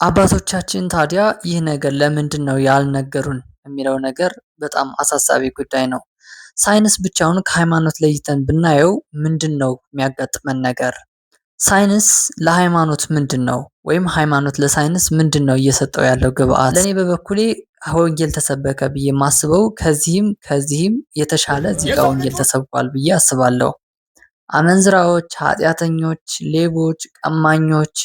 አባቶቻችን ታዲያ ይህ ነገር ለምንድነው ያልነገሩን የሚለው ነገር በጣም አሳሳቢ ጉዳይ ነው። ሳይንስ ብቻውን ከሃይማኖት ለይተን ብናየው ምንድነው የሚያጋጥመን ነገር? ሳይንስ ለሃይማኖት ምንድነው? ወይም ሃይማኖት ለሳይንስ ምንድነው እየሰጠው ያለው ግብአት? ለኔ በበኩሌ ወንጌል ተሰበከ ብዬ የማስበው ከዚህም የተሻለ እዚህ ጋር ወንጌል ተሰብኳል ብዬ አስባለሁ። አመንዝራዎች፣ ኃጢአተኞች፣ ሌቦች፣ ቀማኞች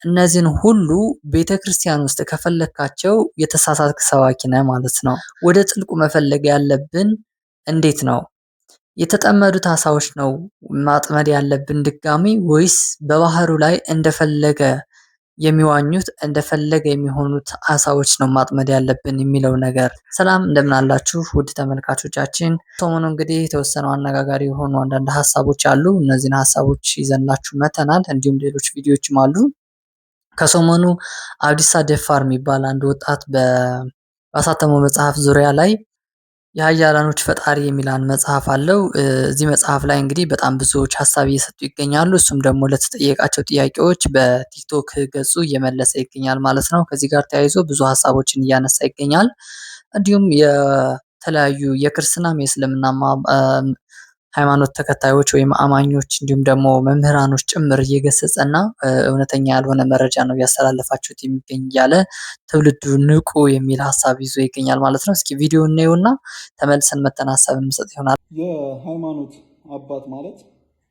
እነዚህን ሁሉ ቤተክርስቲያን ውስጥ ከፈለካቸው የተሳሳትክ ሰባኪ ነህ ማለት ነው። ወደ ጥልቁ መፈለግ ያለብን እንዴት ነው? የተጠመዱት አሳዎች ነው ማጥመድ ያለብን ድጋሚ ወይስ በባህሩ ላይ እንደፈለገ የሚዋኙት እንደፈለገ የሚሆኑት አሳዎች ነው ማጥመድ ያለብን የሚለው ነገር። ሰላም እንደምን አላችሁ ውድ ተመልካቾቻችን። ሰሞኑ እንግዲህ የተወሰኑ አነጋጋሪ የሆኑ አንዳንድ ሀሳቦች አሉ። እነዚህን ሀሳቦች ይዘንላችሁ መተናል። እንዲሁም ሌሎች ቪዲዮዎችም አሉ። ከሰሞኑ አብዲሳ ደፋር የሚባል አንድ ወጣት ባሳተመው መጽሐፍ ዙሪያ ላይ የሀያላኖች ፈጣሪ የሚል አንድ መጽሐፍ አለው። እዚህ መጽሐፍ ላይ እንግዲህ በጣም ብዙዎች ሀሳብ እየሰጡ ይገኛሉ። እሱም ደግሞ ለተጠየቃቸው ጥያቄዎች በቲክቶክ ገጹ እየመለሰ ይገኛል ማለት ነው። ከዚህ ጋር ተያይዞ ብዙ ሀሳቦችን እያነሳ ይገኛል። እንዲሁም የተለያዩ የክርስትናም የእስልምናም ሃይማኖት ተከታዮች ወይም አማኞች እንዲሁም ደግሞ መምህራኖች ጭምር እየገሰጸና እውነተኛ ያልሆነ መረጃ ነው ያስተላለፋችሁት የሚገኝ እያለ ትውልዱ ንቁ የሚል ሀሳብ ይዞ ይገኛል ማለት ነው። እስኪ ቪዲዮ እናየውና ተመልሰን መተን ሀሳብ እንሰጥ ይሆናል። የሃይማኖት አባት ማለት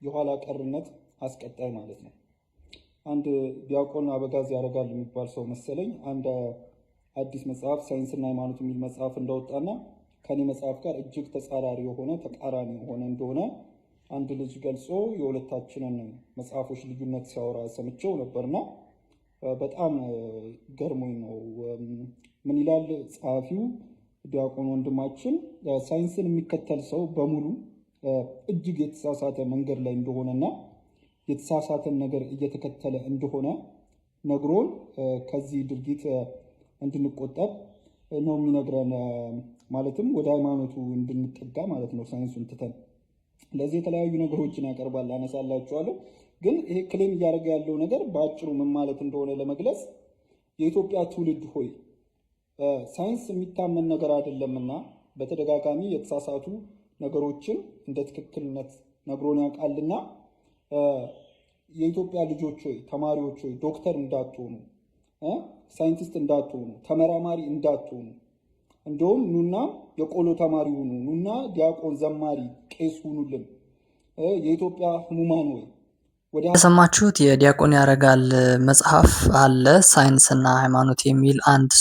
የኋላ ቀርነት አስቀጣይ ማለት ነው። አንድ ዲያቆን አበጋዝ ያደርጋል የሚባል ሰው መሰለኝ አንድ አዲስ መጽሐፍ ሳይንስና ሃይማኖት የሚል መጽሐፍ እንዳወጣና ከኔ መጽሐፍ ጋር እጅግ ተጻራሪ የሆነ ተቃራኒ የሆነ እንደሆነ አንድ ልጅ ገልጾ የሁለታችንን መጽሐፎች ልዩነት ሲያወራ ሰምቼው ነበርና በጣም ገርሞኝ ነው። ምን ይላል ጸሐፊው? ዲያቆን ወንድማችን ሳይንስን የሚከተል ሰው በሙሉ እጅግ የተሳሳተ መንገድ ላይ እንደሆነና የተሳሳተን ነገር እየተከተለ እንደሆነ ነግሮን ከዚህ ድርጊት እንድንቆጠብ ነው የሚነግረን። ማለትም ወደ ሃይማኖቱ እንድንጠጋ ማለት ነው። ሳይንሱን ትተን ለዚህ የተለያዩ ነገሮችን ያቀርባል፣ አነሳላችኋለሁ። ግን ይሄ ክሌም እያደረገ ያለው ነገር በአጭሩ ምን ማለት እንደሆነ ለመግለጽ የኢትዮጵያ ትውልድ ሆይ ሳይንስ የሚታመን ነገር አይደለምና በተደጋጋሚ የተሳሳቱ ነገሮችን እንደ ትክክልነት ነግሮን ያውቃልና የኢትዮጵያ ልጆች ሆይ፣ ተማሪዎች ሆይ ዶክተር እንዳትሆኑ፣ ሳይንቲስት እንዳትሆኑ፣ ተመራማሪ እንዳትሆኑ፣ እንደውም ኑና የቆሎ ተማሪ ሁኑ፣ ኑና ዲያቆን፣ ዘማሪ፣ ቄስ ሁኑልን። የኢትዮጵያ ህሙማን ሆይ የሰማችሁት የዲያቆን ያረጋል መጽሐፍ አለ፣ ሳይንስና ሃይማኖት የሚል አንድ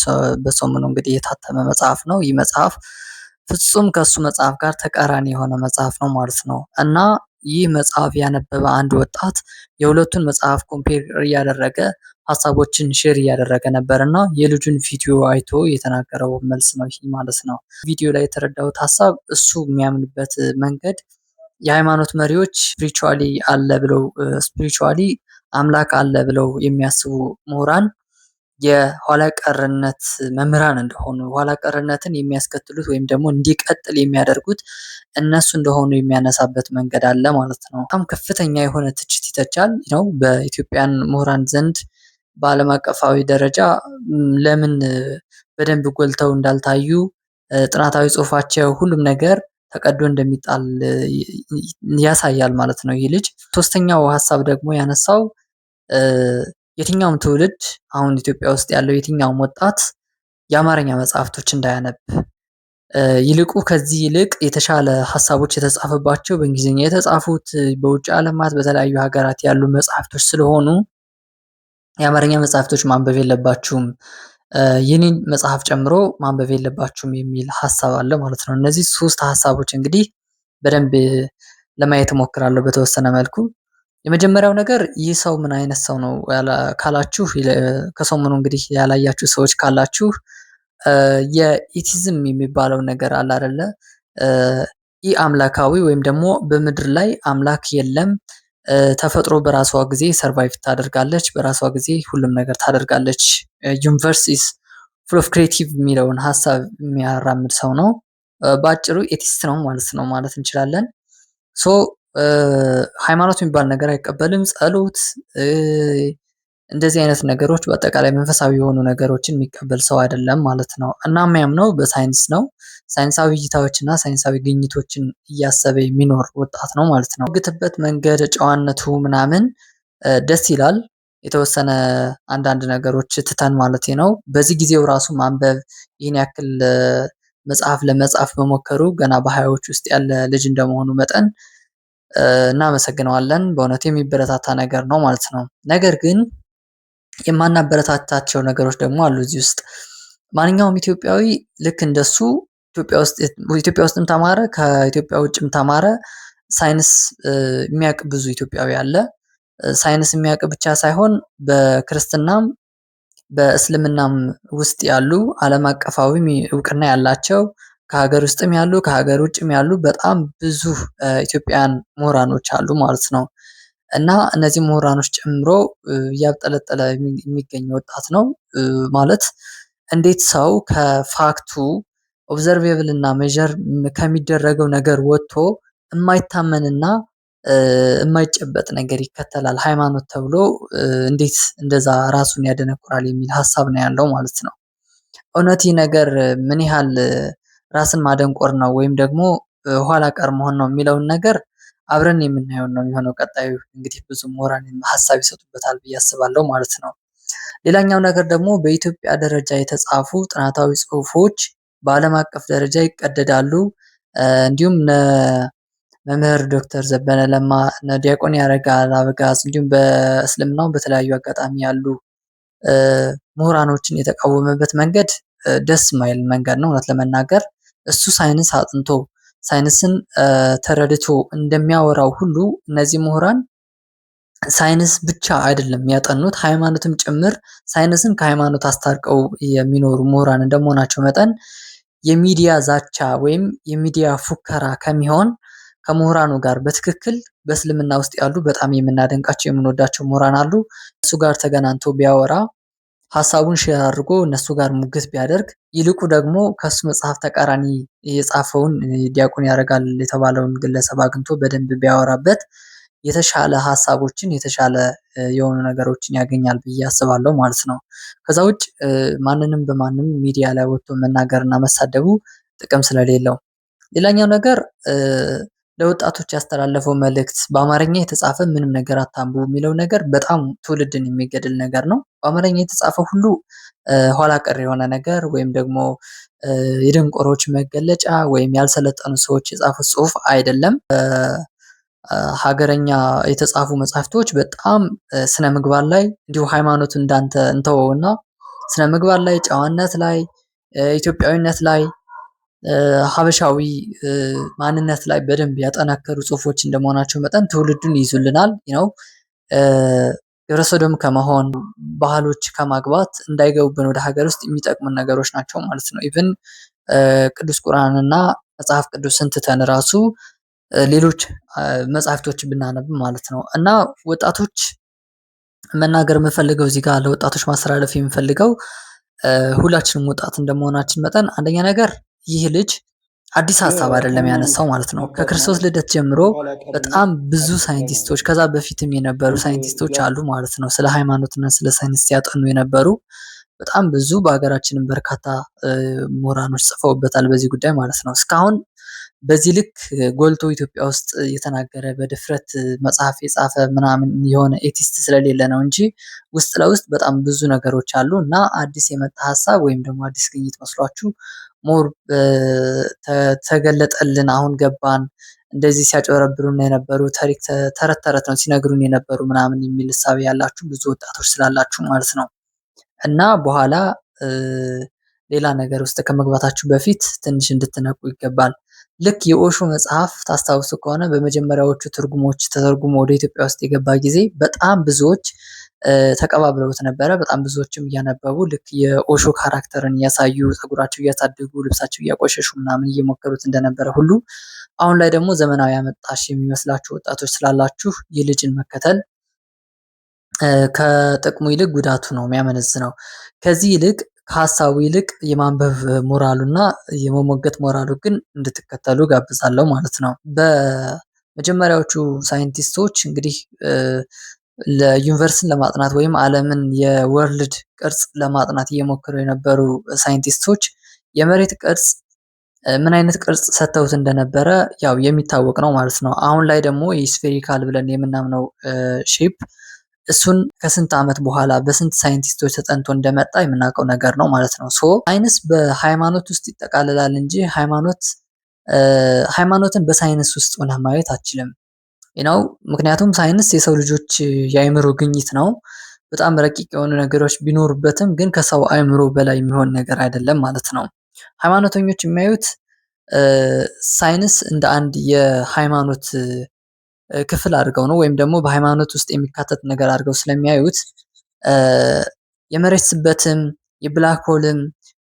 በሰሞኑ እንግዲህ የታተመ መጽሐፍ ነው። ይህ መጽሐፍ ፍጹም ከሱ መጽሐፍ ጋር ተቃራኒ የሆነ መጽሐፍ ነው ማለት ነው። እና ይህ መጽሐፍ ያነበበ አንድ ወጣት የሁለቱን መጽሐፍ ኮምፔር እያደረገ ሀሳቦችን ሼር እያደረገ ነበር እና የልጁን ቪዲዮ አይቶ የተናገረው መልስ ነው ይህ ማለት ነው። ቪዲዮ ላይ የተረዳሁት ሀሳብ እሱ የሚያምንበት መንገድ የሃይማኖት መሪዎች ስፒሪቹዋሊ አለ ብለው ስፒሪቹዋሊ አምላክ አለ ብለው የሚያስቡ ምሁራን የኋላ ቀርነት መምህራን እንደሆኑ ኋላ ቀርነትን የሚያስከትሉት ወይም ደግሞ እንዲቀጥል የሚያደርጉት እነሱ እንደሆኑ የሚያነሳበት መንገድ አለ ማለት ነው። በጣም ከፍተኛ የሆነ ትችት ይተቻል ነው በኢትዮጵያን ምሁራን ዘንድ በዓለም አቀፋዊ ደረጃ ለምን በደንብ ጎልተው እንዳልታዩ ጥናታዊ ጽሁፋቸው ሁሉም ነገር ተቀዶ እንደሚጣል ያሳያል ማለት ነው። ይህ ልጅ ሶስተኛው ሀሳብ ደግሞ ያነሳው የትኛውም ትውልድ አሁን ኢትዮጵያ ውስጥ ያለው የትኛውም ወጣት የአማርኛ መጽሐፍቶች እንዳያነብ ይልቁ ከዚህ ይልቅ የተሻለ ሀሳቦች የተጻፈባቸው በእንግሊዝኛ የተጻፉት በውጭ ዓለማት በተለያዩ ሀገራት ያሉ መጽሐፍቶች ስለሆኑ የአማርኛ መጽሐፍቶች ማንበብ የለባችሁም፣ ይህንን መጽሐፍ ጨምሮ ማንበብ የለባችሁም የሚል ሀሳብ አለ ማለት ነው። እነዚህ ሶስት ሀሳቦች እንግዲህ በደንብ ለማየት እሞክራለሁ በተወሰነ መልኩ። የመጀመሪያው ነገር ይህ ሰው ምን አይነት ሰው ነው ካላችሁ፣ ከሰሞኑ እንግዲህ ያላያችሁ ሰዎች ካላችሁ የኢቲዝም የሚባለው ነገር አለ አይደለ? ኢ አምላካዊ ወይም ደግሞ በምድር ላይ አምላክ የለም፣ ተፈጥሮ በራሷ ጊዜ ሰርቫይቭ ታደርጋለች፣ በራሷ ጊዜ ሁሉም ነገር ታደርጋለች፣ ዩኒቨርስ ኢዝ ፉል ኦፍ ክሬቲቭ የሚለውን ሀሳብ የሚያራምድ ሰው ነው። በአጭሩ ኤቲስት ነው ማለት እንችላለን። ሶ ሃይማኖት የሚባል ነገር አይቀበልም። ጸሎት፣ እንደዚህ አይነት ነገሮች በአጠቃላይ መንፈሳዊ የሆኑ ነገሮችን የሚቀበል ሰው አይደለም ማለት ነው። እና የሚያምነው በሳይንስ ነው። ሳይንሳዊ እይታዎችና ሳይንሳዊ ግኝቶችን እያሰበ የሚኖር ወጣት ነው ማለት ነው። ግትበት መንገድ ጨዋነቱ ምናምን ደስ ይላል። የተወሰነ አንዳንድ ነገሮች ትተን ማለት ነው። በዚህ ጊዜው ራሱ ማንበብ ይህን ያክል መጽሐፍ ለመጻፍ መሞከሩ ገና በሃያዎች ውስጥ ያለ ልጅ እንደመሆኑ መጠን እናመሰግነዋለን። በእውነቱ የሚበረታታ ነገር ነው ማለት ነው። ነገር ግን የማናበረታታቸው ነገሮች ደግሞ አሉ እዚህ ውስጥ። ማንኛውም ኢትዮጵያዊ ልክ እንደሱ ኢትዮጵያ ውስጥም ተማረ ከኢትዮጵያ ውጭም ተማረ ሳይንስ የሚያውቅ ብዙ ኢትዮጵያዊ አለ። ሳይንስ የሚያውቅ ብቻ ሳይሆን በክርስትናም በእስልምናም ውስጥ ያሉ ዓለም አቀፋዊ እውቅና ያላቸው ከሀገር ውስጥም ያሉ ከሀገር ውጭም ያሉ በጣም ብዙ ኢትዮጵያውያን ምሁራኖች አሉ ማለት ነው። እና እነዚህ ምሁራኖች ጨምሮ እያብጠለጠለ የሚገኝ ወጣት ነው ማለት እንዴት ሰው ከፋክቱ ኦብዘርቬብል እና ሜዠር ከሚደረገው ነገር ወጥቶ የማይታመንና የማይጨበጥ ነገር ይከተላል ሃይማኖት ተብሎ እንዴት እንደዛ ራሱን ያደነቁራል የሚል ሀሳብ ነው ያለው ማለት ነው። እውነት ይህ ነገር ምን ያህል ራስን ማደንቆር ነው ወይም ደግሞ ኋላ ቀር መሆን ነው የሚለውን ነገር አብረን የምናየው ነው የሚሆነው። ቀጣዩ እንግዲህ ብዙ ምሁራን ሀሳብ ይሰጡበታል ብዬ አስባለሁ ማለት ነው። ሌላኛው ነገር ደግሞ በኢትዮጵያ ደረጃ የተጻፉ ጥናታዊ ጽሁፎች በዓለም አቀፍ ደረጃ ይቀደዳሉ። እንዲሁም መምህር ዶክተር ዘበነ ለማ፣ ዲያቆን ያረጋል አበጋዝ እንዲሁም በእስልምናው በተለያዩ አጋጣሚ ያሉ ምሁራኖችን የተቃወመበት መንገድ ደስ ማይል መንገድ ነው። እውነት ለመናገር እሱ ሳይንስ አጥንቶ ሳይንስን ተረድቶ እንደሚያወራው ሁሉ እነዚህ ምሁራን ሳይንስ ብቻ አይደለም ያጠኑት ሃይማኖትም ጭምር ሳይንስን ከሃይማኖት አስታርቀው የሚኖሩ ምሁራን እንደመሆናቸው መጠን የሚዲያ ዛቻ ወይም የሚዲያ ፉከራ ከሚሆን ከምሁራኑ ጋር በትክክል በእስልምና ውስጥ ያሉ በጣም የምናደንቃቸው የምንወዳቸው ምሁራን አሉ። እሱ ጋር ተገናኝቶ ቢያወራ ሀሳቡን ሼር አድርጎ እነሱ ጋር ሙግት ቢያደርግ ይልቁ ደግሞ ከሱ መጽሐፍ ተቃራኒ የጻፈውን ዲያቆን ያረጋል የተባለውን ግለሰብ አግኝቶ በደንብ ቢያወራበት የተሻለ ሀሳቦችን የተሻለ የሆኑ ነገሮችን ያገኛል ብዬ አስባለሁ ማለት ነው። ከዛ ውጭ ማንንም በማንም ሚዲያ ላይ ወጥቶ መናገርና መሳደቡ ጥቅም ስለሌለው፣ ሌላኛው ነገር ለወጣቶች ያስተላለፈው መልእክት በአማርኛ የተጻፈ ምንም ነገር አታንብቡ የሚለው ነገር በጣም ትውልድን የሚገድል ነገር ነው። በአማርኛ የተጻፈ ሁሉ ኋላ ቀር የሆነ ነገር ወይም ደግሞ የደንቆሮች መገለጫ ወይም ያልሰለጠኑ ሰዎች የጻፉት ጽሁፍ አይደለም። ሀገረኛ የተጻፉ መጽሐፍቶች በጣም ስነ ምግባር ላይ እንዲሁ ሃይማኖት እንዳንተ እንተወውና ስነ ምግባር ላይ፣ ጨዋነት ላይ፣ ኢትዮጵያዊነት ላይ፣ ሀበሻዊ ማንነት ላይ በደንብ ያጠናከሩ ጽሁፎች እንደመሆናቸው መጠን ትውልዱን ይይዙልናል ነው። ግብረ ሰዶም ከመሆን ባህሎች ከማግባት እንዳይገቡብን ወደ ሀገር ውስጥ የሚጠቅሙን ነገሮች ናቸው ማለት ነው። ኢቭን ቅዱስ ቁርአንና መጽሐፍ ቅዱስን ትተን ራሱ ሌሎች መጽሐፍቶች ብናነብ ማለት ነው። እና ወጣቶች መናገር የምፈልገው እዚህ ጋር ለወጣቶች ማስተላለፍ የምፈልገው ሁላችንም ወጣት እንደመሆናችን መጠን አንደኛ ነገር ይህ ልጅ አዲስ ሀሳብ አይደለም ያነሳው ማለት ነው። ከክርስቶስ ልደት ጀምሮ በጣም ብዙ ሳይንቲስቶች ከዛ በፊትም የነበሩ ሳይንቲስቶች አሉ ማለት ነው። ስለ ሃይማኖትና ስለ ሳይንስ ሲያጠኑ የነበሩ በጣም ብዙ በሀገራችንም በርካታ ምሁራኖች ጽፈውበታል በዚህ ጉዳይ ማለት ነው። እስካሁን በዚህ ልክ ጎልቶ ኢትዮጵያ ውስጥ የተናገረ በድፍረት መጽሐፍ የጻፈ ምናምን የሆነ ኤቲስት ስለሌለ ነው እንጂ ውስጥ ለውስጥ በጣም ብዙ ነገሮች አሉ። እና አዲስ የመጣ ሀሳብ ወይም ደግሞ አዲስ ግኝት መስሏችሁ ሞር ተገለጠልን አሁን ገባን እንደዚህ ሲያጨበረብሩን የነበሩ ተረት ተረት ነው ሲነግሩን የነበሩ ምናምን የሚል እሳቤ ያላችሁ ብዙ ወጣቶች ስላላችሁ ማለት ነው። እና በኋላ ሌላ ነገር ውስጥ ከመግባታችሁ በፊት ትንሽ እንድትነቁ ይገባል። ልክ የኦሾ መጽሐፍ ታስታውሱ ከሆነ በመጀመሪያዎቹ ትርጉሞች ተተርጉሞ ወደ ኢትዮጵያ ውስጥ የገባ ጊዜ በጣም ብዙዎች ተቀባብለውት ነበረ። በጣም ብዙዎችም እያነበቡ ልክ የኦሾ ካራክተርን እያሳዩ ፀጉራቸው እያሳደጉ ልብሳቸው እያቆሸሹ ምናምን እየሞከሩት እንደነበረ ሁሉ አሁን ላይ ደግሞ ዘመናዊ አመጣሽ የሚመስላችሁ ወጣቶች ስላላችሁ ይህ ልጅን መከተል ከጥቅሙ ይልቅ ጉዳቱ ነው የሚያመነዝነው። ከዚህ ይልቅ ከሀሳቡ ይልቅ የማንበብ ሞራሉና የመሞገት ሞራሉ ግን እንድትከተሉ ጋብዛለሁ ማለት ነው። በመጀመሪያዎቹ ሳይንቲስቶች እንግዲህ ለዩኒቨርስን ለማጥናት ወይም ዓለምን የወርልድ ቅርጽ ለማጥናት እየሞከሩ የነበሩ ሳይንቲስቶች የመሬት ቅርጽ ምን አይነት ቅርጽ ሰጥተውት እንደነበረ ያው የሚታወቅ ነው ማለት ነው። አሁን ላይ ደግሞ የስፌሪካል ብለን የምናምነው ሼፕ እሱን ከስንት ዓመት በኋላ በስንት ሳይንቲስቶች ተጠንቶ እንደመጣ የምናውቀው ነገር ነው ማለት ነው። ሳይንስ በሃይማኖት ውስጥ ይጠቃልላል እንጂ ሃይማኖትን በሳይንስ ውስጥ ሆነህ ማየት አትችልም። ነው ምክንያቱም ሳይንስ የሰው ልጆች የአእምሮ ግኝት ነው። በጣም ረቂቅ የሆኑ ነገሮች ቢኖሩበትም ግን ከሰው አእምሮ በላይ የሚሆን ነገር አይደለም ማለት ነው። ሃይማኖተኞች የሚያዩት ሳይንስ እንደ አንድ የሃይማኖት ክፍል አድርገው ነው ወይም ደግሞ በሃይማኖት ውስጥ የሚካተት ነገር አድርገው ስለሚያዩት የመሬት ስበትም የብላክ ሆልም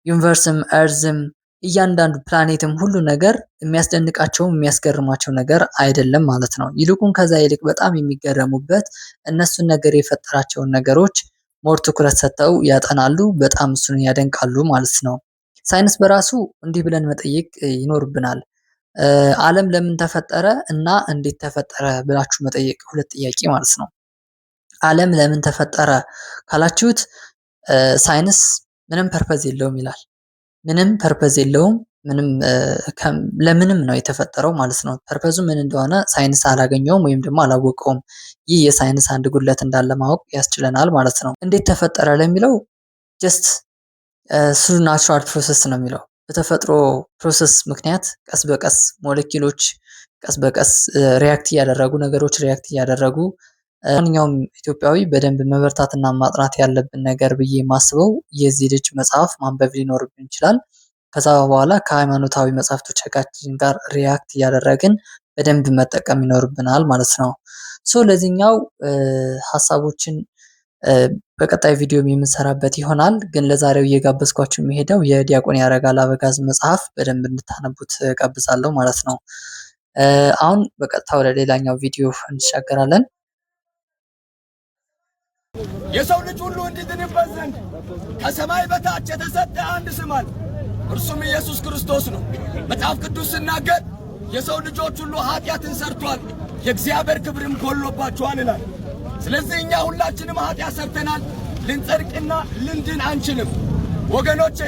ዩኒቨርስም እርዝም እያንዳንዱ ፕላኔትም ሁሉ ነገር የሚያስደንቃቸውም የሚያስገርማቸው ነገር አይደለም ማለት ነው። ይልቁን ከዛ ይልቅ በጣም የሚገረሙበት እነሱን ነገር የፈጠራቸውን ነገሮች ሞር ትኩረት ሰጥተው ያጠናሉ፣ በጣም እሱን ያደንቃሉ ማለት ነው። ሳይንስ በራሱ እንዲህ ብለን መጠየቅ ይኖርብናል። ዓለም ለምን ተፈጠረ እና እንዴት ተፈጠረ ብላችሁ መጠየቅ ሁለት ጥያቄ ማለት ነው። ዓለም ለምን ተፈጠረ ካላችሁት ሳይንስ ምንም ፐርፐዝ የለውም ይላል። ምንም ፐርፐዝ የለውም፣ ለምንም ነው የተፈጠረው ማለት ነው። ፐርፐዙ ምን እንደሆነ ሳይንስ አላገኘውም ወይም ደግሞ አላወቀውም። ይህ የሳይንስ አንድ ጉድለት እንዳለ ማወቅ ያስችለናል ማለት ነው። እንዴት ተፈጠረ ለሚለው ጀስት ስሩ ናቹራል ፕሮሰስ ነው የሚለው። በተፈጥሮ ፕሮሰስ ምክንያት ቀስ በቀስ ሞለኪሎች ቀስ በቀስ ሪያክት እያደረጉ ነገሮች ሪያክት እያደረጉ ማንኛውም ኢትዮጵያዊ በደንብ መበርታትና ማጥናት ያለብን ነገር ብዬ የማስበው የዚህ ልጅ መጽሐፍ ማንበብ ሊኖርብን ይችላል። ከዛ በኋላ ከሃይማኖታዊ መጽሐፍቶቻችን ጋር ሪያክት እያደረግን በደንብ መጠቀም ይኖርብናል ማለት ነው። ለዚህኛው ሀሳቦችን በቀጣይ ቪዲዮ የምንሰራበት ይሆናል። ግን ለዛሬው እየጋበዝኳችሁ የሚሄደው የዲያቆን ያረጋል አበጋዝ መጽሐፍ በደንብ እንድታነቡት ጋብዛለሁ ማለት ነው። አሁን በቀጥታ ወደ ሌላኛው ቪዲዮ እንሻገራለን። የሰው ልጅ ሁሉ እንዲድንበት ዘንድ ከሰማይ በታች የተሰጠ አንድ ስም አለ፣ እርሱም ኢየሱስ ክርስቶስ ነው። መጽሐፍ ቅዱስ ሲናገር የሰው ልጆች ሁሉ ኃጢአትን ሰርቷል፣ የእግዚአብሔር ክብርም ጎሎባቸዋል ይላል። ስለዚህ እኛ ሁላችንም ኃጢአት ሰርተናል፣ ልንጸድቅና ልንድን አንችልም። ወገኖቼ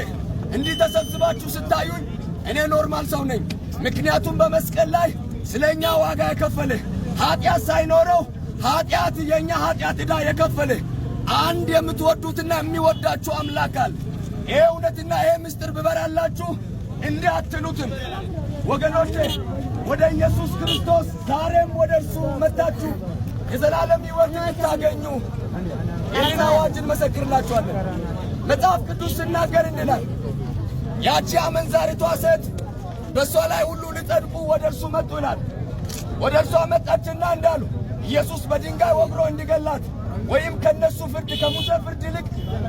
እንዲህ ተሰብስባችሁ ስታዩኝ እኔ ኖርማል ሰው ነኝ። ምክንያቱም በመስቀል ላይ ስለ እኛ ዋጋ የከፈለ ኃጢአት ሳይኖረው ኃጢአት የእኛ ኃጢአት ዕዳ የከፈለ አንድ የምትወዱትና የሚወዳችሁ አምላክ አለ። ይሄ እውነትና ይሄ ምስጢር ብበራላችሁ እንዲህ አትሉትም። ወገኖቼ ወደ ኢየሱስ ክርስቶስ ዛሬም ወደ እርሱ መጥታችሁ የዘላለም ሕይወት እንድታገኙ ይህን አዋጅ እንመሰክርላችኋለን። መጽሐፍ ቅዱስ ሲናገር እንላል ያቺ አመንዛሪቷ ሴት በእሷ ላይ ሁሉ ሊጸድቁ ወደ እርሱ መጡ ይላል። ወደ እርሷ መጣችና እንዳሉ ኢየሱስ በድንጋይ ወግሮ እንዲገላት ወይም ከነሱ ፍርድ ከሙሴ ፍርድ ይልቅ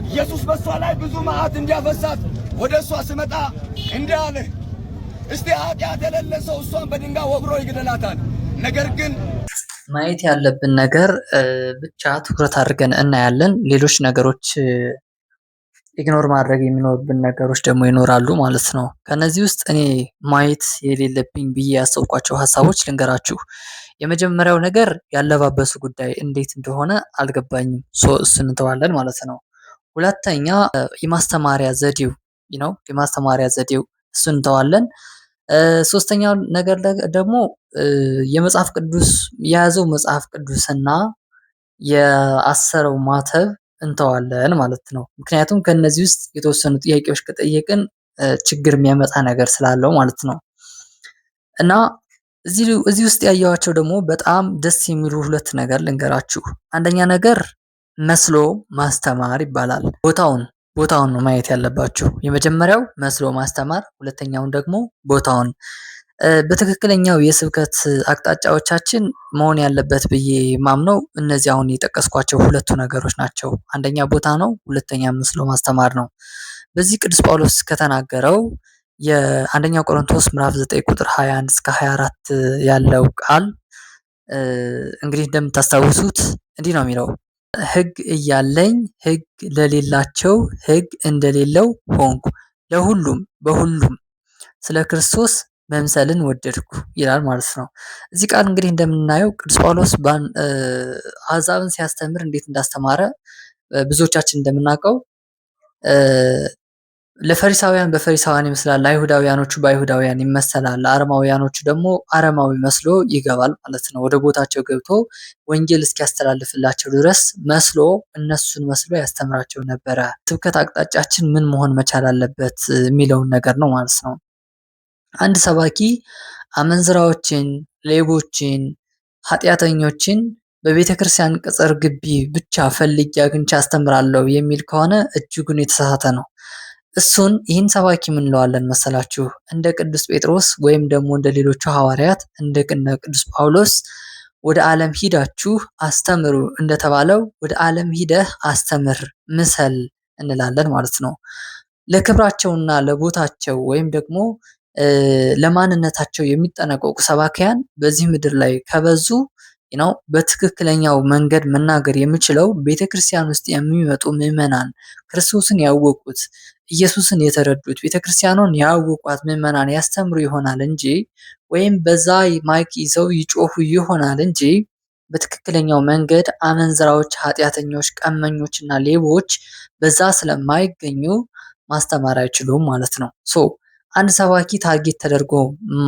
ኢየሱስ በእሷ ላይ ብዙ መዓት እንዲያፈሳት ወደ እሷ ስመጣ እንዲህ አለ፣ እስቲ ኃጢአት የሌለ ሰው እሷን በድንጋይ ወግሮ ይግደላታል። ነገር ግን ማየት ያለብን ነገር ብቻ ትኩረት አድርገን እናያለን። ሌሎች ነገሮች ኢግኖር ማድረግ የሚኖርብን ነገሮች ደግሞ ይኖራሉ ማለት ነው። ከነዚህ ውስጥ እኔ ማየት የሌለብኝ ብዬ ያሰብኳቸው ሀሳቦች ልንገራችሁ። የመጀመሪያው ነገር ያለባበሱ ጉዳይ እንዴት እንደሆነ አልገባኝም። እሱን እንተዋለን ማለት ነው። ሁለተኛ የማስተማሪያ ዘዴው የማስተማሪያ ዘዴው እሱን እንተዋለን። ሶስተኛው ነገር ደግሞ የመጽሐፍ ቅዱስ የያዘው መጽሐፍ ቅዱስና የአሰረው ማተብ እንተዋለን ማለት ነው። ምክንያቱም ከነዚህ ውስጥ የተወሰኑ ጥያቄዎች ከጠየቅን ችግር የሚያመጣ ነገር ስላለው ማለት ነው። እና እዚህ ውስጥ ያየኋቸው ደግሞ በጣም ደስ የሚሉ ሁለት ነገር ልንገራችሁ። አንደኛ ነገር መስሎ ማስተማር ይባላል። ቦታውን ነው ማየት ያለባችሁ። የመጀመሪያው መስሎ ማስተማር፣ ሁለተኛውን ደግሞ ቦታውን። በትክክለኛው የስብከት አቅጣጫዎቻችን መሆን ያለበት ብዬ ማምነው እነዚህ አሁን የጠቀስኳቸው ሁለቱ ነገሮች ናቸው። አንደኛ ቦታ ነው፣ ሁለተኛ መስሎ ማስተማር ነው። በዚህ ቅዱስ ጳውሎስ ከተናገረው የአንደኛ ቆሮንቶስ ምዕራፍ 9 ቁጥር 21 እስከ 24 ያለው ቃል እንግዲህ እንደምታስታውሱት እንዲህ ነው የሚለው፣ ሕግ እያለኝ ሕግ ለሌላቸው ሕግ እንደሌለው ሆንኩ፣ ለሁሉም በሁሉም ስለ ክርስቶስ መምሰልን ወደድኩ ይላል ማለት ነው። እዚህ ቃል እንግዲህ እንደምናየው ቅዱስ ጳውሎስ አሕዛብን ሲያስተምር እንዴት እንዳስተማረ ብዙዎቻችን እንደምናውቀው ለፈሪሳውያን በፈሪሳውያን ይመስላል፣ ለአይሁዳውያኖቹ በአይሁዳውያን ይመሰላል፣ ለአረማውያኖቹ ደግሞ አረማዊ መስሎ ይገባል ማለት ነው። ወደ ቦታቸው ገብቶ ወንጌል እስኪያስተላልፍላቸው ድረስ እነሱን መስሎ ያስተምራቸው ነበረ። ስብከት አቅጣጫችን ምን መሆን መቻል አለበት የሚለውን ነገር ነው ማለት ነው። አንድ ሰባኪ አመንዝራዎችን፣ ሌቦችን፣ ኃጢአተኞችን በቤተ ክርስቲያን ቅጽር ግቢ ብቻ ፈልጌ አግኝቼ አስተምራለሁ የሚል ከሆነ እጅጉን የተሳሳተ ነው። ይህን ሰባኪ ምን እንለዋለን መሰላችሁ? እንደ ቅዱስ ጴጥሮስ ወይም ደግሞ እንደ ሌሎቹ ሐዋርያት እንደ ቅዱስ ጳውሎስ ወደ ዓለም ሂዳችሁ አስተምሩ እንደተባለው ወደ ዓለም ሂደህ አስተምር፣ ምሰል እንላለን ማለት ነው። ለክብራቸውና ለቦታቸው ወይም ደግሞ ለማንነታቸው የሚጠነቀቁ ሰባኪያን በዚህ ምድር ላይ ከበዙ በትክክለኛው መንገድ መናገር የሚችለው ቤተክርስቲያን ውስጥ የሚመጡ ምዕመናን ክርስቶስን ያወቁት ኢየሱስን የተረዱት ቤተክርስቲያኑን ያወቋት ምዕመናን ያስተምሩ ይሆናል እንጂ ወይም በዛ ማይክ ይዘው ይጮሁ ይሆናል እንጂ በትክክለኛው መንገድ አመንዝራዎች፣ ኃጢአተኞች፣ ቀመኞች እና ሌቦች በዛ ስለማይገኙ ማስተማር አይችሉም ማለት ነው። አንድ ሰባኪ ታርጌት ተደርጎ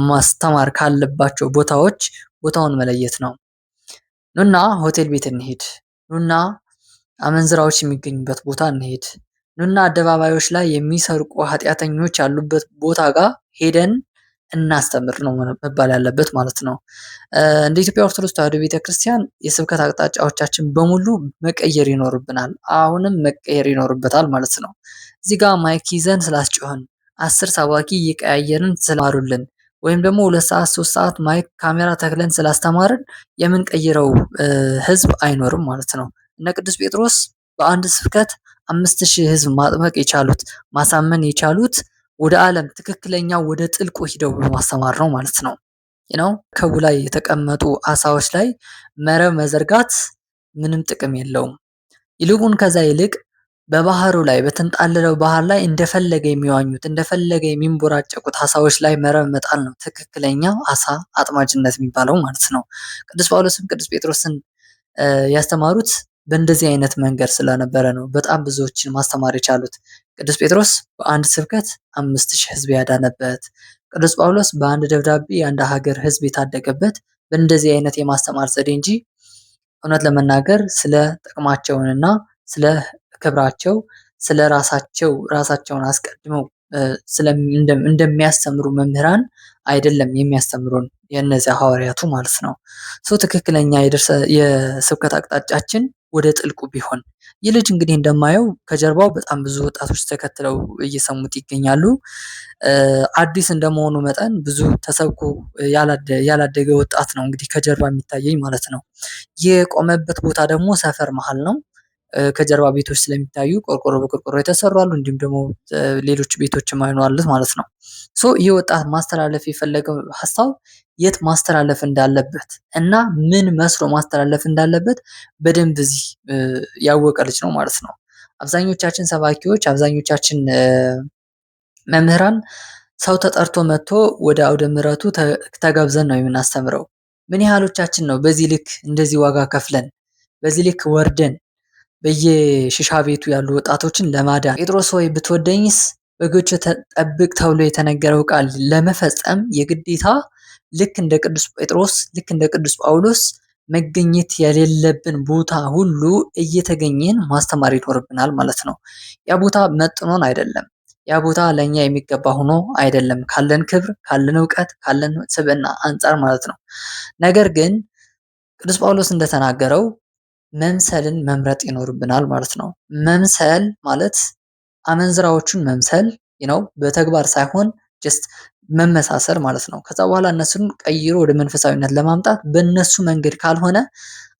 ማስተማር ካለባቸው ቦታዎች ቦታውን መለየት ነው። ኑና ሆቴል ቤት እንሄድ፣ ኑና አመንዝራዎች የሚገኙበት ቦታ እንሄድ፣ ኑና አደባባዮች ላይ የሚሰርቁ ኃጢአተኞች ያሉበት ቦታ ጋር ሄደን እናስተምር ነው መባል ያለበት ማለት ነው። እንደ ኢትዮጵያ ኦርቶዶክስ ተዋሕዶ ቤተክርስቲያን የስብከት አቅጣጫዎቻችን በሙሉ መቀየር ይኖርብናል። አሁንም መቀየር ይኖርበታል ማለት ነው። እዚህ ጋር ማይክ ይዘን ስላስጮህን 10 ሰባኪ እየቀያየርን ስለማሩልን ወይም ደግሞ 2 ሰዓት 3 ሰዓት ማይክ ካሜራ ተክለን ስላስተማርን የምንቀይረው ህዝብ አይኖርም ማለት ነው። እነ ቅዱስ ጴጥሮስ በአንድ ስብከት 5000 ህዝብ ማጥመቅ የቻሉት ማሳመን የቻሉት ወደ ዓለም ትክክለኛ ወደ ጥልቁ ሂደው በማስተማር ነው ማለት ነው። ከቡ ላይ የተቀመጡ አሳዎች ላይ መረብ መዘርጋት ምንም ጥቅም የለውም። ይልቁን ከዛ ይልቅ በባህሩ ላይ በተንጣለለው ባህር ላይ እንደፈለገ የሚዋኙት እንደፈለገ የሚንቦራጨቁት አሳዎች ላይ መረብ መጣል ነው ትክክለኛ አሳ አጥማጅነት የሚባለው ማለት ነው። ቅዱስ ጳውሎስም ቅዱስ ጴጥሮስን ያስተማሩት በእንደዚህ አይነት መንገድ ስለነበረ ነው በጣም ብዙዎችን ማስተማር የቻሉት። ቅዱስ ጴጥሮስ በአንድ ስብከት 5000 ህዝብ ያዳነበት፣ ቅዱስ ጳውሎስ በአንድ ደብዳቤ የአንድ ሀገር ህዝብ የታደገበት በእንደዚህ አይነት የማስተማር ዘዴ እንጂ እውነት ለመናገር ስለ ጥቅማቸውንና ስለ ክብራቸው ስለ ራሳቸውን አስቀድመው እንደሚያስተምሩ መምህራን አይደለም የሚያስተምሩን የእነዚያ ሐዋርያቱ ማለት ነው። ትክክለኛ የስብከት አቅጣጫችን ወደ ጥልቁ ቢሆን። ይህ ልጅ እንግዲህ እንደማየው ከጀርባው በጣም ብዙ ወጣቶች ተከትለው እየሰሙት ይገኛሉ። አዲስ እንደመሆኑ መጠን ብዙ ተሰብኮ ያላደገ ወጣት ነው እንግዲህ ከጀርባ የሚታየኝ ማለት ነው። የቆመበት ቦታ ደግሞ ሰፈር መሃል ነው። ከጀርባ ቤቶች ስለሚታዩ ቆርቆሮ በቆርቆሮ የተሰሩ አሉ፣ እንዲሁም ደግሞ ሌሎች ቤቶችም አይኗሉት ማለት ነው። ይህ ወጣት ማስተላለፍ የፈለገው ሀሳብ የት ማስተላለፍ እንዳለበት እና ምን መስሎ ማስተላለፍ እንዳለበት በደንብ እዚህ ያወቀ ልጅ ነው ማለት ነው። አብዛኞቻችን ሰባኪዎች፣ አብዛኞቻችን መምህራን ሰው ተጠርቶ መጥቶ ወደ አውደ ምሕረቱ ተጋብዘን ነው የምናስተምረው። ምን ያህሎቻችን ነው በዚህ ልክ እንደዚህ ዋጋ ከፍለን በዚህ ልክ ወርደን በየሽሻ ቤቱ ያሉ ወጣቶችን ለማዳን ጴጥሮስ ሆይ ብትወደኝስ በጎች ጠብቅ ተብሎ የተነገረው ቃል ለመፈጸም የግዴታ ልክ እንደ ቅዱስ ጴጥሮስ ልክ እንደ ቅዱስ ጳውሎስ መገኘት የሌለብን ቦታ ሁሉ እየተገኘን ማስተማር ይኖርብናል ማለት ነው። ያ ቦታ መጥኖን አይደለም፣ ያ ቦታ ለኛ የሚገባ ሆኖ አይደለም፣ ካለን ክብር፣ ካለን እውቀት፣ ካለን ስብዕና አንጻር ማለት ነው። ነገር ግን ቅዱስ ጳውሎስ እንደተናገረው መምሰልን መምረጥ ይኖርብናል ማለት ነው። መምሰል ማለት አመንዝራዎቹን መምሰል በተግባር ሳይሆን ጀስት መመሳሰል ማለት ነው። ከዛ በኋላ እነሱን ቀይሮ ወደ መንፈሳዊነት ለማምጣት በእነሱ መንገድ ካልሆነ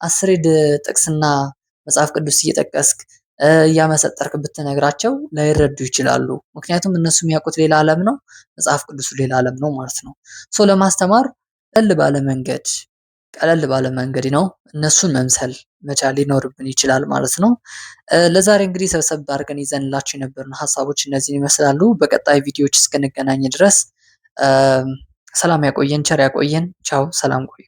10 ጥቅስና መጽሐፍ ቅዱስ እየጠቀስክ እያመሰጠርክ ብትነግራቸው ላይረዱ ይችላሉ። ምክንያቱም እነሱ የሚያውቁት ሌላ ዓለም ነው፣ መጽሐፍ ቅዱሱ ሌላ ዓለም ነው ማለት ነው። ለማስተማር ቀለል ባለ መንገድ ነው እነሱን መምሰል መቻል ሊኖርብን ይችላል ማለት ነው። ለዛሬ እንግዲህ ሰብሰብ አድርገን ይዘንላችሁ የነበሩን ሀሳቦች እነዚህን ይመስላሉ። በቀጣይ ቪዲዮዎች እስክንገናኝ ድረስ ሰላም ያቆየን፣ ቸር ያቆየን። ቻው፣ ሰላም ቆዩ።